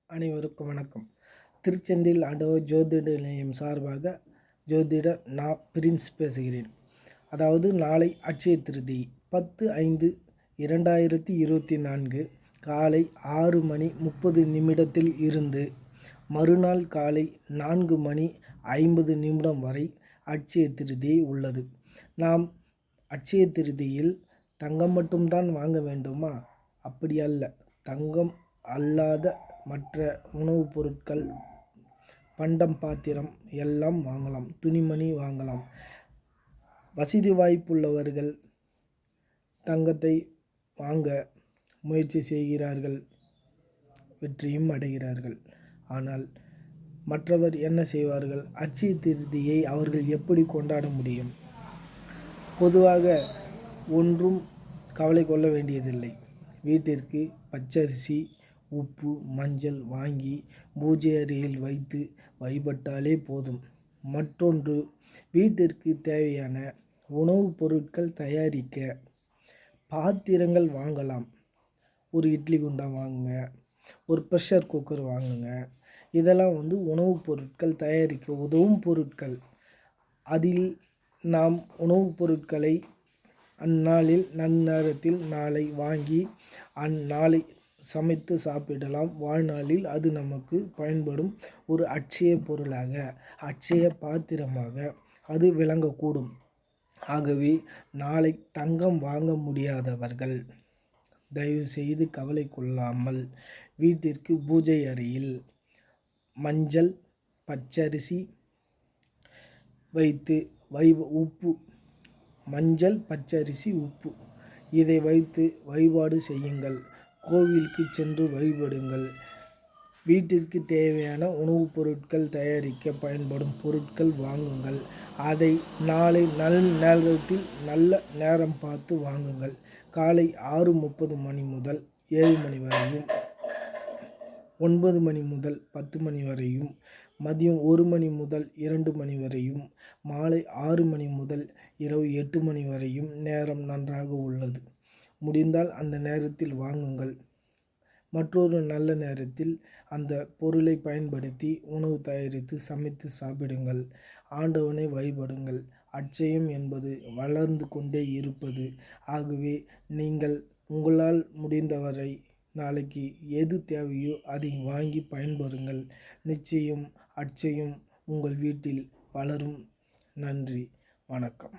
அனைவருக்கும் வணக்கம். திருச்செந்தில் ஆண்டவர் ஜோதிட நிலையம் சார்பாக ஜோதிடர் பிரின்ஸ் பேசுகிறேன். அதாவது நாளை அட்சய திருதி 10/5/2024 காலை 6:30 இருந்து மறுநாள் காலை 4:50 வரை அட்சய திருதி உள்ளது. நாம் அட்சய திருதியில் தங்கம் மட்டும்தான் வாங்க வேண்டுமா? அப்படி அல்ல. தங்கம் அல்லாத மற்ற உணவுப் பொருட்கள், பண்டம் பாத்திரம் எல்லாம் வாங்கலாம். துணிமணி வாங்கலாம். வசதி வாய்ப்புள்ளவர்கள் தங்கத்தை வாங்க முயற்சி செய்கிறார்கள், வெற்றியும் அடைகிறார்கள். ஆனால் மற்றவர் என்ன செய்வார்கள்? அட்சய திருதியை அவர்கள் எப்படி கொண்டாட முடியும்? பொதுவாக ஒன்றும் கவலை கொள்ள வேண்டியதில்லை. வீட்டிற்கு பச்சரிசி, உப்பு, மஞ்சள் வாங்கி பூஜை அறையில் வைத்து வழிபட்டாலே போதும். மற்றொன்று, வீட்டிற்கு தேவையான உணவுப் பொருட்கள் தயாரிக்க பாத்திரங்கள் வாங்கலாம். ஒரு இட்லி குண்டான் வாங்குங்க, ஒரு ப்ரெஷர் குக்கர் வாங்குங்க. இதெல்லாம் உணவுப் பொருட்கள் தயாரிக்க உதவும் பொருட்கள். அதில் நாம் உணவுப் பொருட்களை அந்நாளில் நன்னேரத்தில் நாளை வாங்கி அந்நாளை சமைத்து சாப்பிடலாம். வாழ்நாளில் அது நமக்கு பயன்படும் ஒரு அட்சய பொருளாக, அட்சய பாத்திரமாக அது விளங்கக்கூடும். ஆகவே நாளை தங்கம் வாங்க முடியாதவர்கள் தயவு செய்து கவலை கொள்ளாமல் வீட்டிற்கு பூஜை அறையில் மஞ்சள், பச்சரிசி வைத்து உப்பு, மஞ்சள், பச்சரிசி, உப்பு இதை வைத்து வழிபாடு செய்யுங்கள். கோவிலுக்கு சென்று வழிபடுங்கள். வீட்டிற்கு தேவையான உணவுப் பொருட்கள் தயாரிக்க பயன்படும் பொருட்கள் வாங்குங்கள். அதை நாளை நேரத்தில் நல்ல நேரம் பார்த்து வாங்குங்கள். காலை 6:30 முதல் 7 மணி வரையும், 9 மணி முதல் 10 மணி வரையும், மதியம் 1 மணி முதல் 2 மணி வரையும், மாலை 6 மணி முதல் இரவு 8 மணி வரையும் நேரம் நன்றாக உள்ளது. முடிந்தால் அந்த நேரத்தில் வாங்குங்கள். மற்றொரு நல்ல நேரத்தில் அந்த பொருளை பயன்படுத்தி உணவு தயாரித்து சமைத்து சாப்பிடுங்கள். ஆண்டவனை வழிபடுங்கள். அட்சயம் என்பது வளர்ந்து கொண்டே இருப்பது. ஆகவே நீங்கள் உங்களால் முடிந்தவரை நாளைக்கு எது தேவையோ அதை வாங்கி பயன்பெறுங்கள். நிச்சயம் அட்சயம் உங்கள் வீட்டில் வளரும். நன்றி, வணக்கம்.